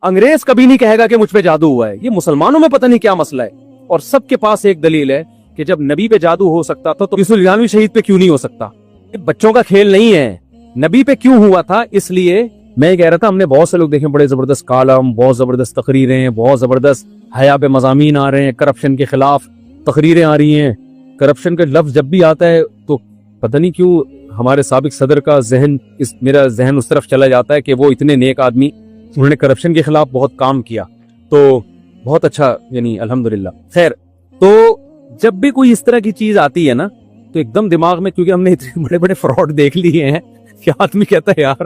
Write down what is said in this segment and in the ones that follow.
انگریز کبھی نہیں کہے گا کہ مجھ پہ جادو ہوا ہے. یہ مسلمانوں میں پتہ نہیں کیا مسئلہ ہے, اور سب کے پاس ایک دلیل ہے کہ جب نبی پہ جادو ہو سکتا تھا تو یوسف الجانوی شہید پہ کیوں نہیں ہو سکتا. یہ بچوں کا کھیل نہیں ہے. نبی پہ کیوں ہوا تھا, اس لیے میں کہہ رہا تھا ہم نے بہت سے لوگ دیکھیں, بڑے زبردست کالم, بہت زبردست تقریریں, بہت زبردست حیا پہ مضامین آ رہے ہیں, کرپشن کے خلاف تقریریں آ رہی ہیں. کرپشن کا لفظ جب بھی آتا ہے تو پتہ نہیں کیوں ہمارے سابق صدر کا میرا ذہن اس طرف چلا جاتا ہے کہ وہ اتنے نیک آدمی, انہوں نے کرپشن کے خلاف بہت کام کیا, تو بہت اچھا, یعنی الحمدللہ. خیر, تو جب بھی کوئی اس طرح کی چیز آتی ہے نا تو ایک دم دماغ میں, کیونکہ ہم نے اتنے بڑے بڑے فراڈ دیکھ لیے ہیں کہ آدمی کہتا ہے یار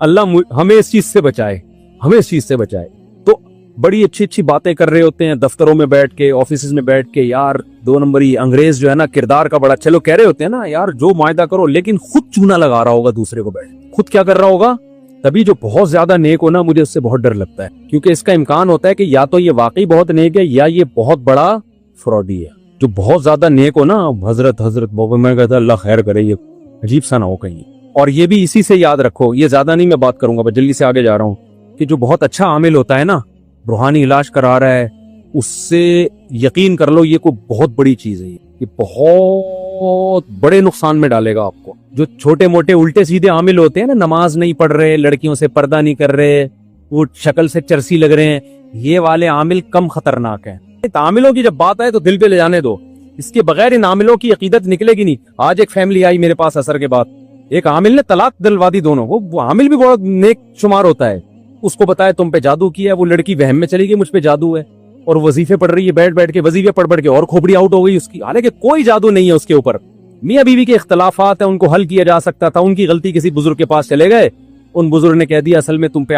اللہ ہمیں اس چیز سے بچائے, ہمیں اس چیز سے بچائے. تو بڑی اچھی اچھی باتیں کر رہے ہوتے ہیں دفتروں میں بیٹھ کے, آفیسز میں بیٹھ کے, یار 2 نمبری انگریز جو ہے نا کردار کا بڑا اچھا, لوگ کہہ رہے ہوتے ہیں نا یار جو معاہدہ کرو, لیکن خود چونا لگا رہا ہوگا دوسرے کو بیٹھ, خود کیا کر رہا ہوگا. تبھی جو بہت زیادہ نیک ہونا, مجھے اس سے بہت ڈر لگتا ہے, کیونکہ اس کا امکان ہوتا ہے کہ یا تو یہ واقعی بہت نیک ہے یا یہ بہت بڑا فراڈی ہے. جو بہت زیادہ نیک ہو نا, حضرت بابا میں کہتا اللہ خیر کرے, یہ عجیب سا نہ ہو کہیں. اور یہ بھی اسی سے یاد رکھو, یہ زیادہ نہیں میں بات کروں گا, بس جلدی سے آگے جا رہا ہوں, کہ جو بہت اچھا عامل ہوتا ہے نا, روحانی علاج کرا رہا ہے, اس سے یقین کر لو یہ کوئی بہت بڑی چیز ہے, یہ بہت بڑے نقصان میں ڈالے گا آپ کو. جو چھوٹے موٹے الٹے سیدھے عامل ہوتے ہیں نا, نماز نہیں پڑھ رہے, لڑکیوں سے پردہ نہیں کر رہے, وہ شکل سے چرسی لگ رہے ہیں, یہ والے عامل کم خطرناک ہیں. عاملوں کی جب بات آئے تو دل پہ لے جانے دو, اس کے بغیر ان عاملوں کی عقیدت نکلے گی نہیں. آج ایک فیملی آئی میرے پاس عصر کے بعد, ایک عامل نے طلاق دلوا دی دونوں, وہ عامل بھی بہت نیک شمار ہوتا ہے. اس کو بتایا تم پہ جادو کیا ہے, وہ لڑکی وہم میں چلی گئی مجھ پہ جادو ہے, اور وظیفے پڑھ رہی ہے, بیٹھ بیٹھ کے وظیفے پڑھ کے, اور کھوپڑی آؤٹ ہو گئی اس کی, حالانکہ کوئی جادو نہیں ہے اس کے اوپر. میاں بیوی کے اختلافات ہیں, ان کو حل کیا جا سکتا تھا. ان کی غلطی کسی بزرگ کے پاس چلے گئے, ان بزرگ نے کہہ دیا اصل میں تم پہ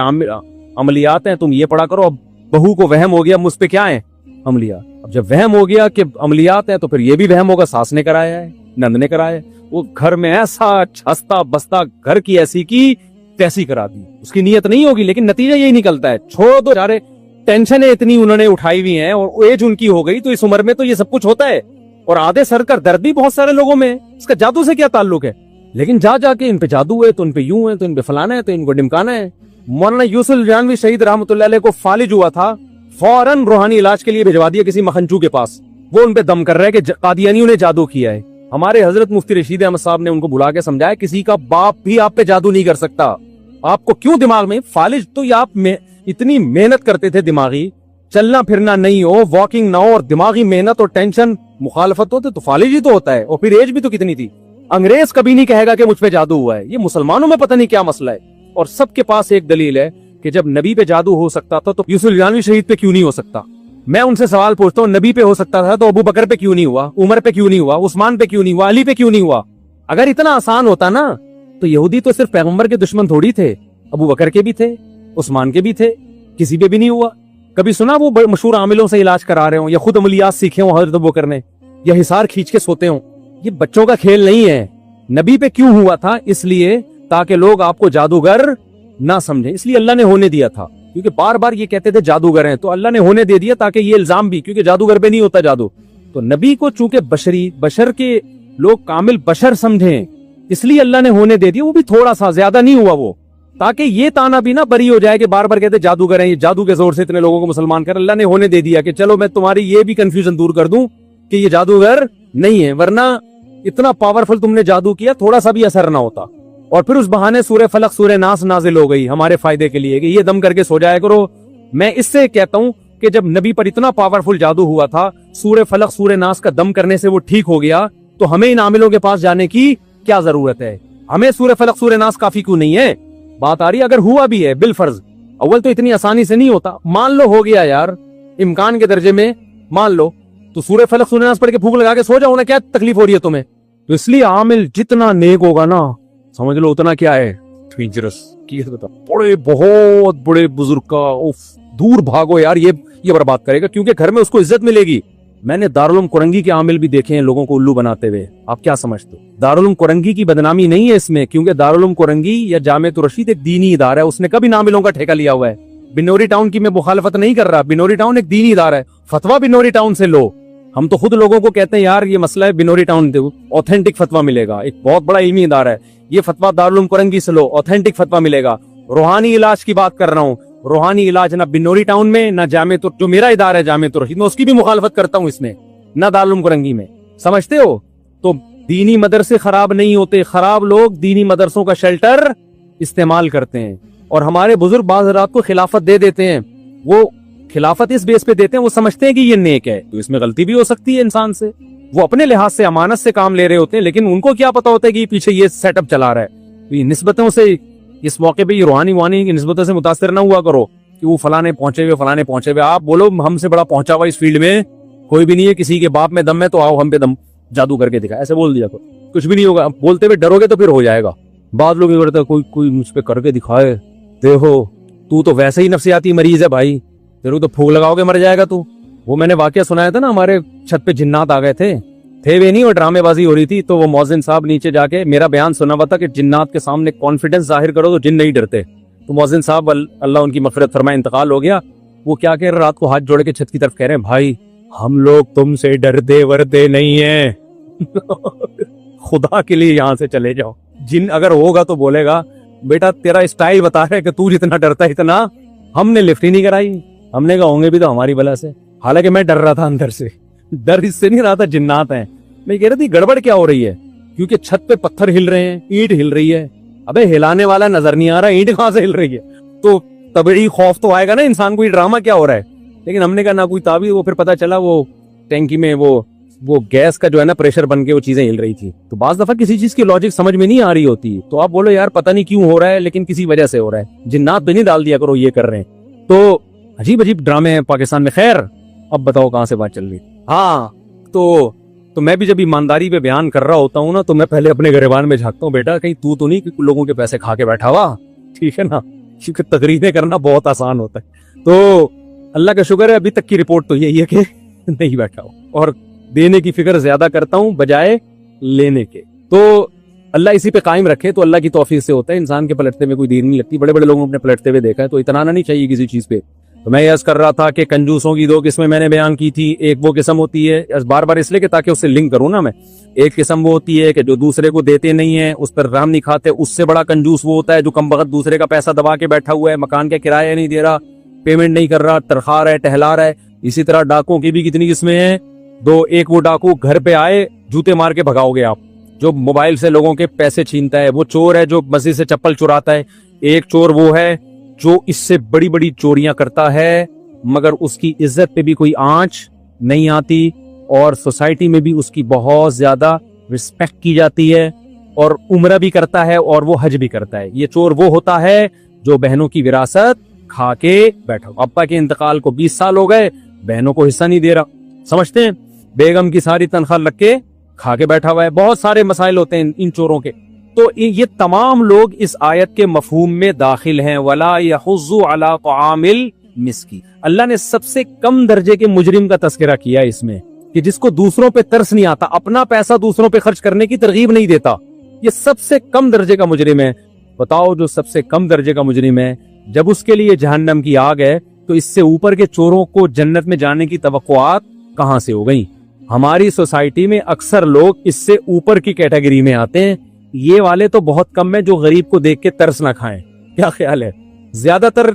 عملیات ہیں, تم یہ پڑھا کرو. اب بہو کو وہم ہو گیا مجھ پہ کیا ہے عملیات. اب جب وہم ہو گیا کہ عملیات ہیں تو پھر یہ بھی وہم ہوگا ساس نے کرایا ہے, نند نے کرایا ہے. وہ گھر میں ایسا چھستا بستا, گھر کی ایسی کی تیسی کرا دی. اس کی نیت نہیں ہوگی لیکن نتیجہ یہی نکلتا ہے. چھوڑو تو جارے, ٹینشنیں اتنی انہوں نے اٹھائی ہوئی ہیں, اور ایج ان کی ہو گئی, تو اس عمر میں تو یہ سب کچھ ہوتا ہے. اور آدھے سر کا درد بھی بہت سارے لوگوں میں, اس کا جادو سے کیا تعلق ہے. لیکن جا کے ان پہ جادو ہے, تو ان پہ یوں ہے, تو ان پہ فلانا ہے, تو ان کو ڈمکانا ہے. مولانا یوسف الجانوی شہید رحمۃ اللہ علیہ کو فالج ہوا تھا, فوراً روحانی علاج کے لیے بھجوا دیا کسی مکھنچو کے پاس. وہ ان پہ دم کر رہا ہے کہ قادیانیوں نے جادو کیا ہے. ہمارے حضرت مفتی رشید احمد صاحب نے ان کو بلا کے سمجھایا کسی کا باپ بھی آپ پہ جادو نہیں کر سکتا. آپ کو کیوں دماغ میں فالج, تو یہ آپ اتنی محنت کرتے تھے دماغی, چلنا پھرنا نہیں ہو, واکنگ نہ ہو, اور دماغی محنت اور ٹینشن مخالفت ہوتے تو فالج ہی تو ہوتا ہے. اور پھر ایج بھی تو کتنی تھی. انگریز کبھی نہیں کہے گا کہ مجھ پہ جادو ہوا ہے. یہ مسلمانوں میں پتہ نہیں کیا مسئلہ ہے, اور سب کے پاس ایک دلیل ہے کہ جب نبی پہ جادو ہو سکتا تھا تو یوسف الجانوی شہید پہ کیوں نہیں ہو سکتا. میں ان سے سوال پوچھتا ہوں, نبی پہ ہو سکتا تھا تو ابو بکر پہ کیوں نہیں ہوا, عمر پہ کیوں نہیں ہوا, عثمان پہ کیوں نہیں ہوا, علی پہ کیوں نہیں ہوا. اگر اتنا آسان ہوتا نا تو یہودی تو صرف پیغمبر کے دشمن تھوڑی تھے, ابو بکر کے بھی تھے, عثمان کے بھی تھے, کسی پہ بھی نہیں ہوا. کبھی سنا وہ مشہور عاملوں سے علاج کرا رہے ہوں, یا خود عملیات سیکھے ہوں حضرت ابو بکر نے, یا حصار کھینچ کے سوتے ہوں. یہ بچوں کا کھیل نہیں ہے. نبی پہ کیوں ہوا تھا, اس لیے تاکہ لوگ آپ کو جادوگر نہ سمجھیں, اس لیے اللہ نے ہونے دیا تھا. کیونکہ بار بار یہ کہتے تھے جادوگر ہیں, تو اللہ نے ہونے دے دیا تاکہ یہ الزام بھی, کیونکہ جادوگر پہ نہیں ہوتا جادو. تو نبی کو چونکہ بشر کے لوگ کامل بشر سمجھیں, اس لیے اللہ نے ہونے دے دیا. وہ بھی تھوڑا سا, زیادہ نہیں ہوا وہ, تاکہ یہ تانا بھی نہ بری ہو جائے کہ بار بار کہتے جادوگر ہیں, یہ جادو کے زور سے اتنے لوگوں کو مسلمان کر. اللہ نے ہونے دے دیا کہ چلو میں تمہاری یہ بھی کنفیوژن دور کر دوں کہ یہ جادوگر نہیں ہے, ورنہ اتنا پاورفل تم نے جادو کیا تھوڑا سا بھی اثر نہ ہوتا. اور پھر اس بہانے سورہ فلق سورہ ناس نازل ہو گئی ہمارے فائدے کے لیے کہ یہ دم کر کے سو جایا کرو. میں اس سے کہتا ہوں کہ جب نبی پر اتنا پاورفل جادو ہوا تھا, سورہ فلق سورہ ناس کا دم کرنے سے وہ ٹھیک ہو گیا, تو ہمیں ان عاملوں کے پاس جانے کی کیا ضرورت ہے. ہمیں سورہ فلق سورہ ناس کافی کیوں نہیں ہے. بات آ رہی اگر ہوا بھی ہے بالفرض, اول تو اتنی آسانی سے نہیں ہوتا, مان لو ہو گیا یار, امکان کے درجے میں مان لو, تو سورہ فلق سورہ ناس پڑھ کے پھونک لگا کے سو جاؤ نا, کیا تکلیف ہو رہی ہے تمہیں. تو اس لیے عامل جتنا نیک ہوگا نا, سمجھ لو اتنا کیا ہے ڈینجرس. بڑے بہت بڑے بزرگ کا دور بھاگو یار, یہ برباد کرے گا, کیونکہ گھر میں اس کو عزت ملے گی. میں نے دارالعلوم کرنگی کے عامل بھی دیکھے ہیں لوگوں کو الو بناتے ہوئے. آپ کیا سمجھتے ہو؟ دارالعلوم کرنگی کی بدنامی نہیں ہے اس میں, کیونکہ دارالعلوم کرنگی یا جامعۃ الرشید ایک دینی ادارہ ہے, اس نے کبھی عاملوں کا ٹھیکہ لیا ہوا ہے. بنوری ٹاؤن کی میں مخالفت نہیں کر رہا, بنوری ٹاؤن ایک دینی ادارہ ہے, فتویٰ بنوری ٹاؤن سے لو. ہم تو خود لوگوں کو کہتے ہیں یار یہ مسئلہ ہے بنوری ٹاؤن دو, اوتھینٹک فتویٰ ملے گا, ایک بہت بڑا علمی ادارہ ہے. یہ فتویٰ دارالعلوم کرنگی سے لو, اوتھینٹک فتویٰ ملے گا. روحانی علاج کی بات کر رہا ہوں, روحانی علاج نہ بنوری ٹاؤن میں، نہ جامع جو میرا ادارہ ہے جامع رشید میں، اس کی بھی مخالفت کرتا ہوں اس میں، نہ دارالعلوم کرنگی میں. سمجھتے ہو؟ تو دینی مدرسے خراب نہیں ہوتے، خراب لوگ دینی مدرسوں کا شیلٹر استعمال کرتے ہیں. اور ہمارے بزرگ بعض رات کو خلافت دے دیتے ہیں، وہ خلافت اس بیس پہ دیتے ہیں، وہ سمجھتے ہیں کہ یہ نیک ہے، تو اس میں غلطی بھی ہو سکتی ہے انسان سے. وہ اپنے لحاظ سے امانت سے کام لے رہے ہوتے ہیں، لیکن ان کو کیا پتا ہوتا ہے کہ یہ پیچھے یہ سیٹ اپ چلا رہا ہے. تو یہ نسبتوں سے اس موقع پہ یہ روحانی وانی کی نسبتوں سے متاثر نہ ہوا کرو کہ وہ فلانے پہنچے ہوئے. آپ بولو ہم سے بڑا پہنچا ہوا اس فیلڈ میں کوئی بھی نہیں ہے، کسی کے باپ میں دم ہے تو آؤ ہم پہ دم جادو کر کے دکھا، ایسے بول دیا کرو، کچھ بھی نہیں ہوگا. بولتے ہوئے ڈرو گے تو پھر ہو جائے گا. بعض لوگ یہ کرتے ہیں کوئی مجھ پہ کر کے دکھائے، دیکھو تو ویسے ہی نفسیاتی مریض ہے بھائی، تیرے کو تو پھونک لگاؤ گے مر جائے گا تو. وہ میں نے واقعہ سنایا تھا نا، ہمارے چھت پہ جنات آ گئے تھے وہ نہیں، وہ ڈرامے بازی ہو رہی تھی، تو وہ مؤذن صاحب نیچے جا کے میرا بیان سنا ہوا تھا کہ جنات کے سامنے کانفیڈنس ظاہر کرو تو جن نہیں ڈرتے. تو مؤذن صاحب اللہ ان کی مغفرت فرمائے انتقال ہو گیا. وہ کیا کہہ رہے، رات کو ہاتھ جوڑ کے چھت کی طرف کہہ رہے ہیں بھائی ہم لوگ تم سے ڈرتے ورتے نہیں ہیں خدا کے لیے یہاں سے چلے جاؤ. جن اگر ہوگا تو بولے گا بیٹا تیرا اسٹائل بتا رہے کہ تو جتنا ڈرتا ہے اتنا ہم نے لفٹ ہی نہیں کرائی. ہم نے کہا ہوں گے بھی تو ہماری بلا سے، حالانکہ میں ڈر رہا تھا اندر سے، ڈر اس سے نہیں رہا تھا جنات ہیں. میں کہہ رہا تھی گڑبڑ کیا ہو رہی ہے، کیونکہ چھت پہ پتھر ہل رہے ہیں، اینٹ ہل رہی ہے. ابے ہلانے والا نظر نہیں آ رہا، اینٹ کہاں سے ہل رہی ہے؟ تو طبعی خوف تو آئے گا نا انسان کو، یہ ڈرامہ کیا ہو رہا ہے. لیکن ہم نے کہا نہ کوئی تعبیر. وہ پھر پتا چلا وہ ٹینکی میں وہ گیس کا جو ہے نا پریشر بن کے وہ چیزیں ہل رہی تھی. تو بعض دفعہ کسی چیز کی لاجک سمجھ میں نہیں آ رہی ہوتی تو آپ بولو یار پتہ نہیں کیوں ہو رہا ہے، لیکن کسی وجہ سے ہو رہا ہے. جنات بھی نہیں ڈال دیا کرو یہ کر رہے ہیں. تو عجیب عجیب ڈرامے ہیں پاکستان میں. خیر اب بتاؤ کہاں سے بات چل رہی. ہاں تو میں بھی جب ایمانداری پہ بیان کر رہا ہوتا ہوں نا تو میں پہلے اپنے گریبان میں جھانکتا ہوں، بیٹا کہیں تو نہیں کہ لوگوں کے پیسے کھا کے بیٹھا ہوا، ٹھیک ہے نا، کیونکہ تقریریں کرنا بہت آسان ہوتا ہے. تو اللہ کا شکر ہے ابھی تک کی رپورٹ تو یہی ہے کہ نہیں بیٹھا ہوں اور دینے کی فکر زیادہ کرتا ہوں بجائے لینے کے. تو اللہ اسی پہ قائم رکھے. تو اللہ کی توفیق سے ہوتا ہے، انسان کے پلٹتے میں کوئی دیر نہیں لگتی. بڑے بڑے لوگوں نے پلٹتے ہوئے دیکھا ہے، تو اتنانا نہیں چاہیے کسی چیز پہ. تو میں یہ عرض کر رہا تھا کہ کنجوسوں کی دو قسمیں میں نے بیان کی تھی. ایک وہ قسم ہوتی ہے بار بار اس لیے کہ تاکہ اس سے لنک کروں نا میں، ایک قسم وہ ہوتی ہے کہ جو دوسرے کو دیتے نہیں ہیں، اس پر رحم نہیں کھاتے. اس سے بڑا کنجوس وہ ہوتا ہے جو کم بخت دوسرے کا پیسہ دبا کے بیٹھا ہوا ہے، مکان کا کرایہ نہیں دے رہا، پیمنٹ نہیں کر رہا، ترخا رہا ہے، ٹہلا رہا ہے. اسی طرح ڈاکوں کی بھی کتنی قسمیں ہیں. دو، ایک وہ ڈاکو گھر پہ آئے جوتے مار کے بھگاؤ گے آپ، جو موبائل سے لوگوں کے پیسے چھینتا ہے. وہ چور ہے جو مسجد سے چپل چراتا ہے. ایک چور وہ ہے جو اس سے بڑی بڑی چوریاں کرتا ہے مگر اس کی عزت پہ بھی کوئی آنچ نہیں آتی اور سوسائٹی میں بھی اس کی بہت زیادہ رسپیکٹ کی جاتی ہے اور عمرہ بھی کرتا ہے اور وہ حج بھی کرتا ہے. یہ چور وہ ہوتا ہے جو بہنوں کی وراثت کھا کے بیٹھا. ابا کے انتقال کو 20 سال ہو گئے، بہنوں کو حصہ نہیں دے رہا. سمجھتے ہیں؟ بیگم کی ساری تنخواہ لگ کے کھا کے بیٹھا ہوا ہے. بہت سارے مسائل ہوتے ہیں ان چوروں کے. تو یہ تمام لوگ اس آیت کے مفہوم میں داخل ہیں. وَلَا يَحُضُّ عَلَىٰ طَعَامِ الْمِسْكِينِ. اللہ نے سب سے کم درجے کے مجرم کا تذکرہ کیا اس میں کہ جس کو دوسروں پہ ترس نہیں آتا، اپنا پیسہ دوسروں پہ خرچ کرنے کی ترغیب نہیں دیتا. یہ سب سے کم درجے کا مجرم ہے. بتاؤ جو سب سے کم درجے کا مجرم ہے، جب اس کے لیے جہنم کی آگ ہے تو اس سے اوپر کے چوروں کو جنت میں جانے کی توقعات کہاں سے ہو گئی؟ ہماری سوسائٹی میں اکثر لوگ اس سے اوپر کی کیٹیگری میں آتے ہیں. یہ والے تو بہت کم ہیں جو غریب کو دیکھ کے ترس نہ کھائیں. کیا خیال ہے؟ زیادہ تر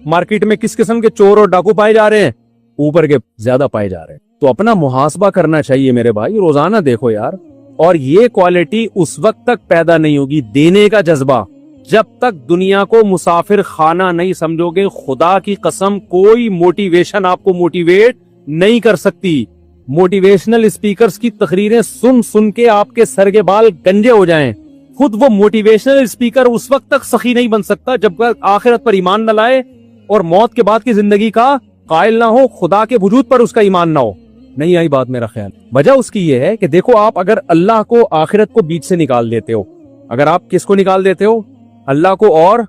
مارکیٹ میں کس قسم کے چور اور ڈاکو پائے جا رہے ہیں؟ اوپر کے زیادہ پائے جا رہے ہیں. تو اپنا محاسبہ کرنا چاہیے میرے بھائی، روزانہ دیکھو یار. اور یہ کوالٹی اس وقت تک پیدا نہیں ہوگی، دینے کا جذبہ، جب تک دنیا کو مسافر خانہ نہیں سمجھو گے. خدا کی قسم کوئی موٹیویشن آپ کو موٹیویٹ نہیں کر سکتی. موٹیویشنل اسپیکرز کی تقریریں سن سن کے آپ کے سر کے بال گنجے ہو جائیں. خود وہ موٹیویشنل اسپیکر اس وقت تک سخی نہیں بن سکتا جب تک آخرت پر ایمان نہ لائے اور موت کے بعد کی زندگی کا قائل نہ ہو، خدا کے وجود پر اس کا ایمان نہ ہو. نہیں آئی بات میرا خیال. وجہ اس کی یہ ہے کہ دیکھو آپ اگر اللہ کو آخرت کو بیچ سے نکال دیتے ہو، اگر آپ کس کو نکال دیتے ہو؟ اللہ کو اور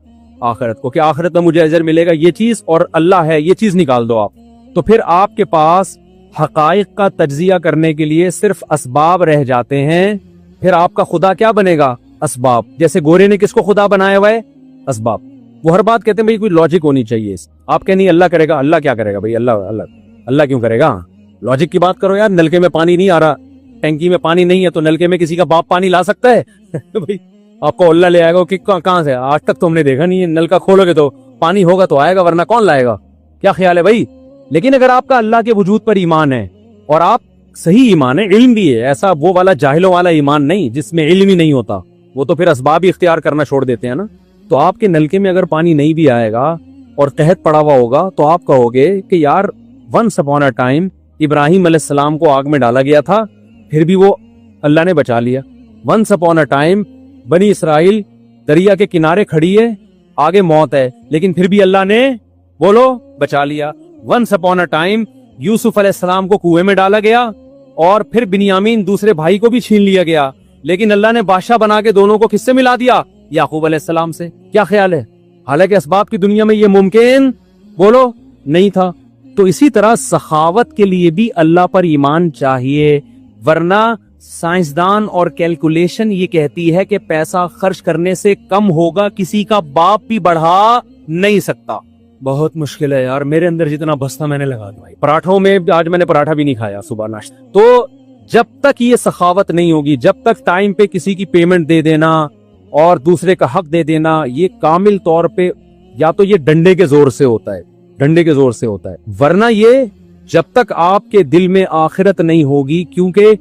آخرت کو، کہ آخرت میں مجھے اجر ملے گا یہ چیز اور اللہ ہے یہ چیز نکال دو آپ، تو پھر آپ کے پاس حقائق کا تجزیہ کرنے کے لیے صرف اسباب رہ جاتے ہیں. پھر آپ کا خدا کیا بنے گا؟ اسباب. جیسے گورے نے کس کو خدا بنایا ہوا ہے؟ اسباب. وہ ہر بات کہتے ہیں بھائی کوئی لاجک ہونی چاہیے. آپ کہ نہیں اللہ کرے گا. اللہ کیا کرے گا بھائی؟ اللہ کیوں کرے گا؟ لاجک کی بات کرو یار. نلکے میں پانی نہیں آ رہا، ٹینکی میں پانی نہیں ہے، تو نلکے میں کسی کا باپ پانی لا سکتا ہے؟ بھائی آپ کو اللہ لے آئے گا کہ کہاں سے؟ آج تک تو ہم نے دیکھا نہیں ہے. نلکا کھولو گے تو پانی ہوگا تو آئے گا ورنہ کون لائے گا. کیا خیال ہے بھائی؟ لیکن اگر آپ کا اللہ کے وجود پر ایمان ہے اور آپ صحیح ایمان ہے, علم بھی ہے, ایسا وہ والا جاہلوں والا ایمان نہیں جس میں علم ہی نہیں ہوتا, وہ تو پھر اسباب ہی اختیار کرنا چھوڑ دیتے ہیں نا. تو آپ کے نلکے میں اگر پانی نہیں بھی آئے گا اور قحط پڑا ہوا ہوگا تو آپ کہو گے کہ یار ونس اپون اے ٹائم ابراہیم علیہ السلام کو آگ میں ڈالا گیا تھا, پھر بھی وہ اللہ نے بچا لیا. ونس اپون اے ٹائم بنی اسرائیل دریا کے کنارے کھڑی ہے, آگے موت ہے, لیکن پھر بھی اللہ نے بولو بچا لیا. ونس اپون اے ٹائم یوسف علیہ السلام کو کنویں میں ڈالا گیا اور پھر بنیامین دوسرے بھائی کو بھی چھین لیا گیا, لیکن اللہ نے بادشاہ بنا کے دونوں کو کس سے ملا دیا؟ یعقوب علیہ السلام سے. کیا خیال ہے؟ حالانکہ اسباب کی دنیا میں یہ ممکن بولو نہیں تھا. تو اسی طرح سخاوت کے لیے بھی اللہ پر ایمان چاہیے, ورنہ سائنسدان اور کیلکولیشن یہ کہتی ہے کہ پیسہ خرچ کرنے سے کم ہوگا, کسی کا باپ بھی بڑھا نہیں سکتا. بہت مشکل ہے یار, میرے اندر جتنا بستا میں نے لگا دیا. پراٹھوں میں آج میں نے پراٹھا بھی نہیں کھایا صبح ناشتہ. تو جب تک یہ سخاوت نہیں ہوگی, جب تک ٹائم پہ کسی کی پیمنٹ دے دینا اور دوسرے کا حق دے دینا, یہ کامل طور پہ یا تو یہ ڈنڈے کے زور سے ہوتا ہے, ڈنڈے کے زور سے ہوتا ہے, ورنہ یہ جب تک آپ کے دل میں آخرت نہیں ہوگی. کیونکہ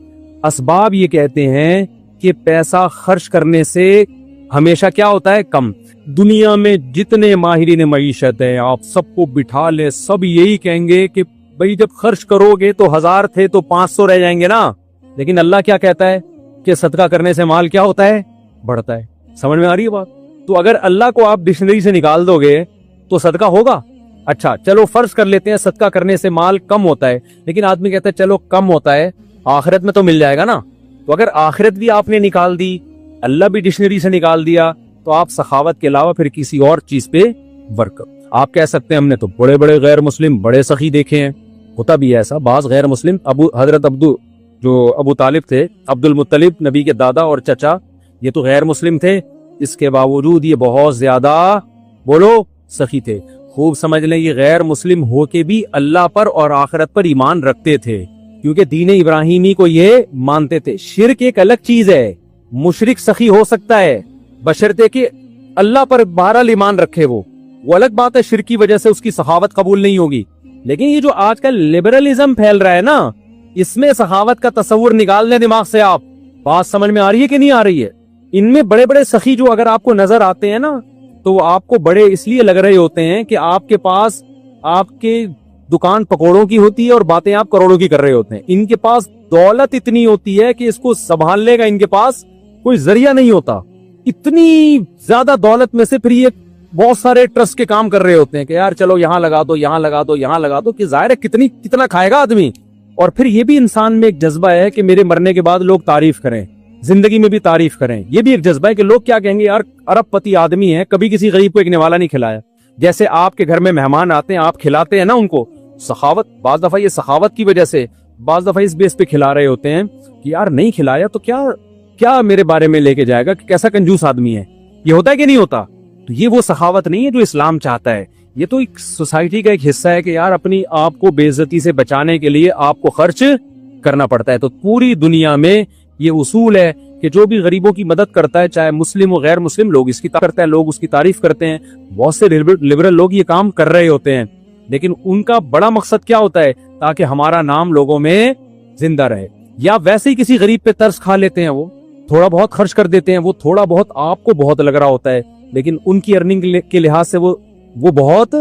اسباب یہ کہتے ہیں کہ پیسہ خرچ کرنے سے ہمیشہ کیا ہوتا ہے؟ کم. دنیا میں جتنے ماہرین معیشت ہیں آپ سب کو بٹھا لے, سب یہی کہیں گے کہ بھئی جب خرچ کرو گے تو 1000 تھے تو 500 رہ جائیں گے نا. لیکن اللہ کیا کہتا ہے کہ صدقہ کرنے سے مال کیا ہوتا ہے؟ بڑھتا ہے. سمجھ میں آ رہی ہے بات؟ تو اگر اللہ کو آپ ڈکشنری سے نکال دو گے تو صدقہ ہوگا. اچھا چلو فرض کر لیتے ہیں صدقہ کرنے سے مال کم ہوتا ہے, لیکن آدمی کہتا ہے چلو کم ہوتا ہے, آخرت میں تو مل جائے گا نا. تو اگر آخرت بھی آپ نے نکال دی, اللہ بھی ڈکشنری سے نکال دیا, تو آپ سخاوت کے علاوہ پھر کسی اور چیز پہ ورک کرو. آپ کہہ سکتے ہیں ہم نے تو بڑے بڑے غیر مسلم بڑے سخی دیکھے ہیں. ہوتا بھی ہے ایسا, بعض غیر مسلم حضرت ابو طالب تھے, عبد المطلب نبی کے دادا اور چچا, یہ تو غیر مسلم تھے, اس کے باوجود یہ بہت زیادہ بولو سخی تھے. خوب سمجھ لیں یہ غیر مسلم ہو کے بھی اللہ پر اور آخرت پر ایمان رکھتے تھے, کیونکہ دین ابراہیمی کو یہ مانتے تھے. شرک ایک الگ چیز ہے, مشرک سخی ہو سکتا ہے بشرطے کہ اللہ پر بہرحال ایمان رکھے, وہ الگ بات ہے. شرک کی وجہ سے اس کی سخاوت قبول نہیں ہوگی. لیکن یہ جو آج کل لبرلزم پھیل رہا ہے نا, اس میں سخاوت کا تصور نکال لیں دماغ سے. آپ بات سمجھ میں آ رہی ہے کہ نہیں آ رہی ہے؟ ان میں بڑے بڑے سخی جو اگر آپ کو نظر آتے ہیں نا, تو وہ آپ کو بڑے اس لیے لگ رہے ہوتے ہیں کہ آپ کے پاس آپ کے دکان پکوڑوں کی ہوتی ہے اور باتیں آپ کروڑوں کی کر رہے ہوتے ہیں. ان کے پاس دولت اتنی ہوتی ہے کہ اس کو سنبھالنے کا ان کے پاس کوئی ذریعہ نہیں ہوتا. اتنی زیادہ دولت میں سے پھر یہ بہت سارے ٹرسٹ کے کام کر رہے ہوتے ہیں کہ یار چلو یہاں لگا دو, یہاں لگا دو, یہاں لگا دو, کہ ظاہر ہے کتنا کھائے گا آدمی. اور پھر یہ بھی انسان میں ایک جذبہ ہے کہ میرے مرنے کے بعد لوگ تعریف کریں, زندگی میں بھی تعریف کریں. یہ بھی ایک جذبہ ہے کہ لوگ کیا کہیں گے, یار ارب پتی آدمی ہے, کبھی کسی غریب کو ایک نوالا نہیں کھلایا. جیسے آپ کے گھر میں مہمان آتے ہیں, آپ کھلاتے ہیں نا ان کو. سخاوت بعض دفعہ یہ سخاوت کی وجہ سے بعض دفعہ اس بیس پہ کھلا رہے ہوتے ہیں کہ یار نہیں کھلایا تو کیا میرے بارے میں لے کے جائے گا, کہ کیسا کنجوس آدمی ہے. یہ ہوتا ہے کہ نہیں ہوتا؟ تو یہ وہ سخاوت نہیں ہے جو اسلام چاہتا ہے. یہ تو ایک سوسائٹی کا ایک حصہ ہے کہ یار اپنی آپ کو بے عزتی سے بچانے کے لیے آپ کو خرچ کرنا پڑتا ہے. تو پوری دنیا میں یہ اصول ہے کہ جو بھی غریبوں کی مدد کرتا ہے, چاہے مسلم و غیر مسلم, لوگ اس کی کرتے ہیں, لوگ اس کی تعریف کرتے ہیں. بہت سے لبرل لوگ یہ کام کر رہے ہوتے ہیں, لیکن ان کا بڑا مقصد کیا ہوتا ہے؟ تاکہ ہمارا نام لوگوں میں زندہ رہے. یا ویسے ہی کسی غریب پہ ترس کھا لیتے ہیں, وہ تھوڑا بہت خرچ کر دیتے ہیں. وہ تھوڑا بہت آپ کو بہت لگ رہا ہوتا ہے, لیکن ان کی ارننگ کے لحاظ سے وہ بہت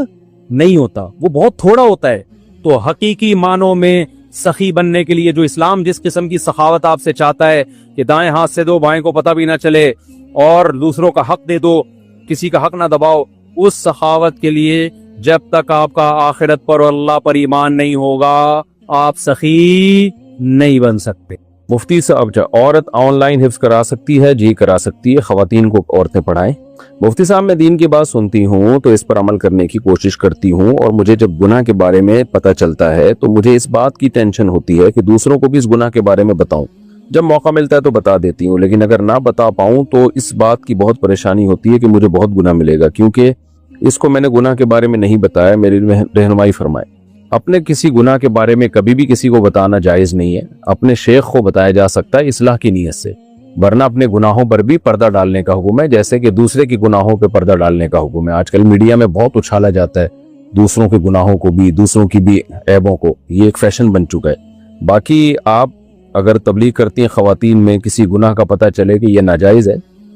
نہیں ہوتا, وہ بہت تھوڑا ہوتا ہے. تو حقیقی معنوں میں سخی بننے کے لیے جو اسلام جس قسم کی سخاوت آپ سے چاہتا ہے کہ دائیں ہاتھ سے دو, بائیں کو پتہ بھی نہ چلے, اور دوسروں کا حق دے دو, کسی کا حق نہ دباؤ, اس سخاوت کے لیے جب تک آپ کا آخرت پر اور اللہ پر ایمان نہیں ہوگا, آپ سخی نہیں بن سکتے. مفتی صاحب, عورت آن لائن حفظ کرا سکتی ہے؟ جی کرا سکتی ہے, خواتین کو عورتیں پڑھائیں. مفتی صاحب, میں دین کی بات سنتی ہوں تو اس پر عمل کرنے کی کوشش کرتی ہوں, اور مجھے جب گناہ کے بارے میں پتہ چلتا ہے تو مجھے اس بات کی ٹینشن ہوتی ہے کہ دوسروں کو بھی اس گناہ کے بارے میں بتاؤں. جب موقع ملتا ہے تو بتا دیتی ہوں, لیکن اگر نہ بتا پاؤں تو اس بات کی بہت پریشانی ہوتی ہے کہ مجھے بہت گناہ ملے گا, کیونکہ اس کو میں نے گناہ کے بارے میں نہیں بتایا. میری رہنمائی فرمائے. اپنے کسی گناہ کے بارے میں کبھی بھی کسی کو بتانا جائز نہیں ہے. اپنے شیخ کو بتایا جا سکتا ہے اصلاح کی نیت سے, ورنہ اپنے گناہوں پر بھی پردہ ڈالنے کا حکم ہے، جیسے کہ دوسرے کے گناہوں پہ پردہ ڈالنے کا حکم ہے۔ آج کل میڈیا میں بہت اچھالا جاتا ہے دوسروں کے گناہوں کو بھی، دوسروں کی بھی عیبوں کو، یہ ایک فیشن بن چکا ہے۔ باقی آپ اگر تبلیغ کرتی ہیں خواتین میں کسی گناہ کا پتہ چلے کہ یہ ناجائز ہے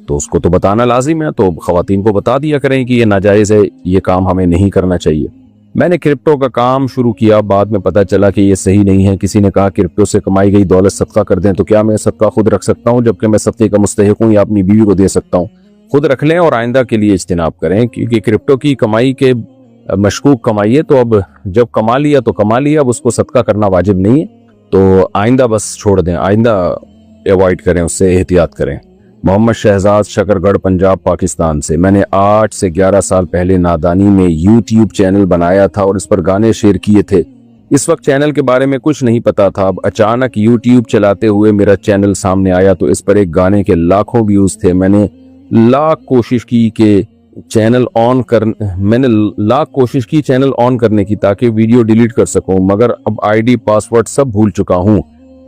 تو اس کو تو بتانا لازم ہے، تو خواتین کو بتا دیا کریں کہ یہ ناجائز ہے، یہ کام ہمیں نہیں کرنا چاہیے۔ میں نے کرپٹو کا کام شروع کیا، بعد میں پتہ چلا کہ یہ صحیح نہیں ہے۔ کسی نے کہا کرپٹو سے کمائی گئی دولت صدقہ کر دیں، تو کیا میں صدقہ خود رکھ سکتا ہوں جبکہ میں صدقے کا مستحق ہوں، یا اپنی بیوی کو دے سکتا ہوں؟ خود رکھ لیں اور آئندہ کے لیے اجتناب کریں، کیونکہ کرپٹو کی کمائی کے مشکوک کمائی ہے، تو اب جب کما لیا تو کما لیا، اب اس کو صدقہ کرنا واجب نہیں ہے، تو آئندہ بس چھوڑ دیں، آئندہ ایوائڈ کریں، اس سے احتیاط کریں۔ محمد شہزاد شکر گڑھ پنجاب پاکستان سے، میں نے 8 سے 11 سال پہلے نادانی میں یوٹیوب چینل بنایا تھا اور اس پر گانے شیئر کیے تھے۔ اس وقت چینل کے بارے میں کچھ نہیں پتا تھا، اب اچانک یوٹیوب چلاتے ہوئے میرا چینل سامنے آیا تو اس پر ایک گانے کے لاکھوں ویوز تھے۔ میں نے لاکھ کوشش کی چینل آن کرنے کی تاکہ ویڈیو ڈیلیٹ کر سکوں، مگر اب آئی ڈی پاسورڈ سب بھول چکا ہوں۔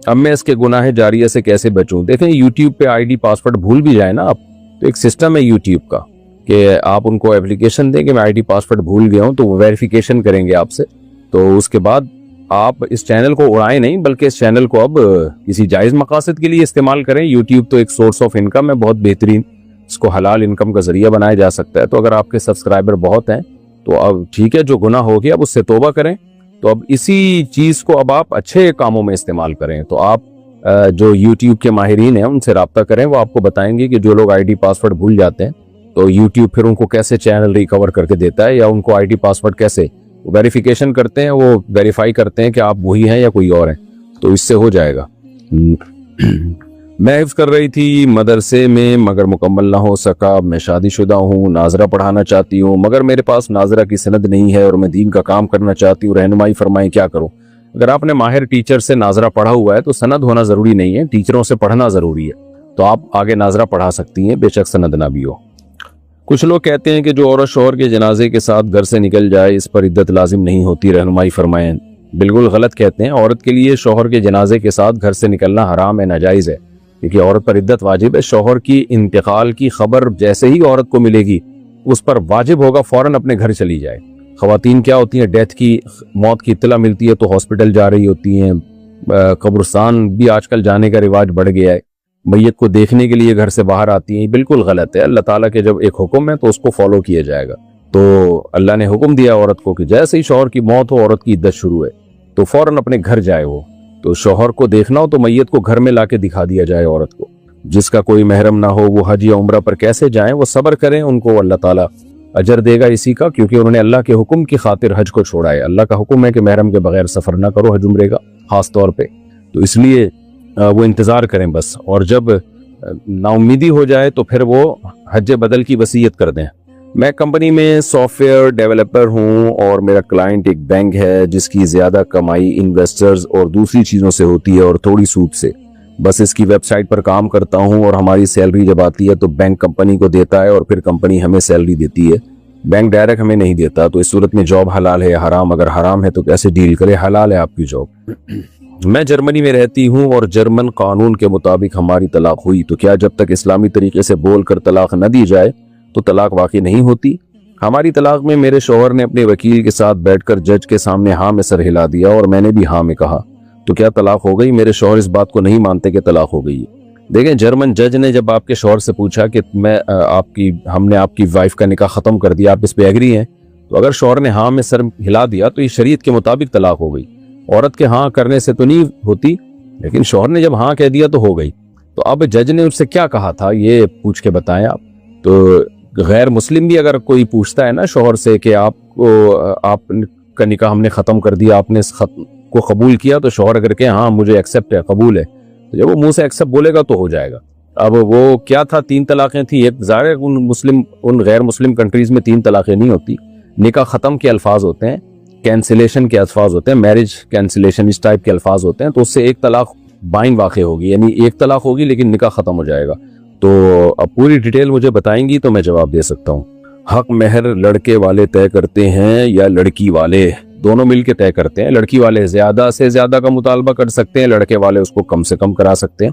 اب میں اس کے گناہ جاریہ سے کیسے بچوں؟ دیکھیں یوٹیوب پہ آئی ڈی پاسورڈ بھول بھی جائے نا آپ، تو ایک سسٹم ہے یوٹیوب کا کہ آپ ان کو اپلیکیشن دیں کہ میں آئی ڈی پاسورڈ بھول گیا ہوں، تو وہ ویریفیکیشن کریں گے آپ سے، تو اس کے بعد آپ اس چینل کو اڑائیں نہیں، بلکہ اس چینل کو اب کسی جائز مقاصد کے لیے استعمال کریں۔ یوٹیوب تو ایک سورس آف انکم ہے بہت بہترین، اس کو حلال انکم کا ذریعہ بنایا جا سکتا ہے۔ تو اگر آپ کے سبسکرائبر بہت ہیں تو اب ٹھیک ہے، جو گناہ ہو گیا اب اس سے توبہ کریں، تو اب اسی چیز کو اب آپ اچھے کاموں میں استعمال کریں۔ تو آپ جو یوٹیوب کے ماہرین ہیں ان سے رابطہ کریں، وہ آپ کو بتائیں گے کہ جو لوگ آئی ڈی پاسورڈ بھول جاتے ہیں تو یوٹیوب پھر ان کو کیسے چینل ریکور کر کے دیتا ہے، یا ان کو آئی ڈی پاسورڈ کیسے ویریفیکیشن کرتے ہیں، وہ ویریفائی کرتے ہیں کہ آپ وہی ہیں یا کوئی اور ہیں، تو اس سے ہو جائے گا۔ میں حفظ کر رہی تھی مدرسے میں مگر مکمل نہ ہو سکا، میں شادی شدہ ہوں، ناظرہ پڑھانا چاہتی ہوں مگر میرے پاس ناظرہ کی سند نہیں ہے اور میں دین کا کام کرنا چاہتی ہوں، رہنمائی فرمائیں کیا کروں؟ اگر آپ نے ماہر ٹیچر سے ناظرہ پڑھا ہوا ہے تو سند ہونا ضروری نہیں ہے، ٹیچروں سے پڑھنا ضروری ہے، تو آپ آگے ناظرہ پڑھا سکتی ہیں بے شک سند نہ بھی ہو۔ کچھ لوگ کہتے ہیں کہ جو عورت شوہر کے جنازے کے ساتھ گھر سے نکل جائے اس پر عدت لازم نہیں ہوتی، رہنمائی فرمائیں۔ بالکل غلط کہتے ہیں، عورت کے لیے شوہر کے جنازے کے ساتھ گھر سے نکلنا حرام ہے، ناجائز ہے، کیونکہ عورت پر عدت واجب ہے۔ شوہر کی انتقال کی خبر جیسے ہی عورت کو ملے گی اس پر واجب ہوگا فوراً اپنے گھر چلی جائے۔ خواتین کیا ہوتی ہیں، ڈیتھ کی موت کی اطلاع ملتی ہے تو ہاسپٹل جا رہی ہوتی ہیں، قبرستان بھی آج کل جانے کا رواج بڑھ گیا ہے، میت کو دیکھنے کے لیے گھر سے باہر آتی ہیں، بالکل غلط ہے۔ اللہ تعالیٰ کے جب ایک حکم ہے تو اس کو فالو کیا جائے گا۔ تو اللہ نے حکم دیا عورت کو کہ جیسے ہی شوہر کی موت ہو عورت کی عدت شروع ہے تو فوراً اپنے گھر جائے، وہ تو شوہر کو دیکھنا ہو تو میت کو گھر میں لا کے دکھا دیا جائے عورت کو۔ جس کا کوئی محرم نہ ہو وہ حج یا عمرہ پر کیسے جائیں، وہ صبر کریں، ان کو اللہ تعالیٰ اجر دے گا اسی کا، کیونکہ انہوں نے اللہ کے حکم کی خاطر حج کو چھوڑا ہے۔ اللہ کا حکم ہے کہ محرم کے بغیر سفر نہ کرو حج عمرے کا خاص طور پہ، تو اس لیے وہ انتظار کریں بس، اور جب نا امیدی ہو جائے تو پھر وہ حج بدل کی وصیت کر دیں۔ میں کمپنی میں سافٹ ویئر ڈیولپر ہوں اور میرا کلائنٹ ایک بینک ہے جس کی زیادہ کمائی انویسٹرز اور دوسری چیزوں سے ہوتی ہے اور تھوڑی سود سے۔ بس اس کی ویب سائٹ پر کام کرتا ہوں اور ہماری سیلری جب آتی ہے تو بینک کمپنی کو دیتا ہے اور پھر کمپنی ہمیں سیلری دیتی ہے، بینک ڈائریکٹ ہمیں نہیں دیتا۔ تو اس صورت میں جاب حلال ہے یا حرام؟ اگر حرام ہے تو کیسے ڈیل کرے؟ حلال ہے آپ کی جاب۔ میں جرمنی میں رہتی ہوں اور جرمن قانون کے مطابق ہماری طلاق ہوئی، تو کیا جب تک اسلامی طریقے سے بول کر طلاق نہ دی جائے تو طلاق واقع نہیں ہوتی؟ ہماری طلاق میں میرے شوہر نے اپنے وکیل کے ساتھ بیٹھ کر جج کے سامنے ہاں میں سر ہلا دیا اور میں نے بھی ہاں میں کہا، تو کیا طلاق ہو گئی؟ میرے شوہر اس بات کو نہیں مانتے کہ طلاق ہو گئی ہے۔ دیکھیں جرمن جج نے جب آپ کے شوہر سے پوچھا کہ ہم نے آپ کی وائف کا نکاح ختم کر دیا، آپ اس پہ ایگری ہیں، تو اگر شوہر نے ہاں میں سر ہلا دیا تو یہ شریعت کے مطابق طلاق ہو گئی۔ عورت کے ہاں کرنے سے تو نہیں ہوتی، لیکن شوہر نے جب ہاں کہہ دیا تو ہو گئی۔ تو اب جج نے اس سے کیا کہا تھا یہ پوچھ کے بتائیں آپ۔ تو غیر مسلم بھی اگر کوئی پوچھتا ہے نا شوہر سے کہ آپ کا نکاح ہم نے ختم کر دیا، آپ نے اس کو قبول کیا، تو شوہر اگر کہ ہاں مجھے ایکسیپٹ ہے، قبول ہے، تو جب وہ منہ سے ایکسیپٹ بولے گا تو ہو جائے گا۔ اب وہ کیا تھا، 3 طلاقیں تھیں، ایک ظاہر ہے ان غیر مسلم کنٹریز میں 3 طلاقیں نہیں ہوتی، نکاح ختم کے الفاظ ہوتے ہیں، کینسلیشن کے الفاظ ہوتے ہیں، میرج کینسلیشن اس ٹائپ کے الفاظ ہوتے ہیں، تو اس سے ایک طلاق بائن واقع ہوگی، یعنی ایک طلاق ہوگی لیکن نکاح ختم ہو جائے گا۔ تو اب پوری ڈیٹیل مجھے بتائیں گی تو میں جواب دے سکتا ہوں۔ حق مہر لڑکے والے طے کرتے ہیں یا لڑکی والے؟ دونوں مل کے طے کرتے ہیں۔ لڑکی والے زیادہ سے زیادہ کا مطالبہ کر سکتے ہیں، لڑکے والے اس کو کم سے کم کرا سکتے ہیں۔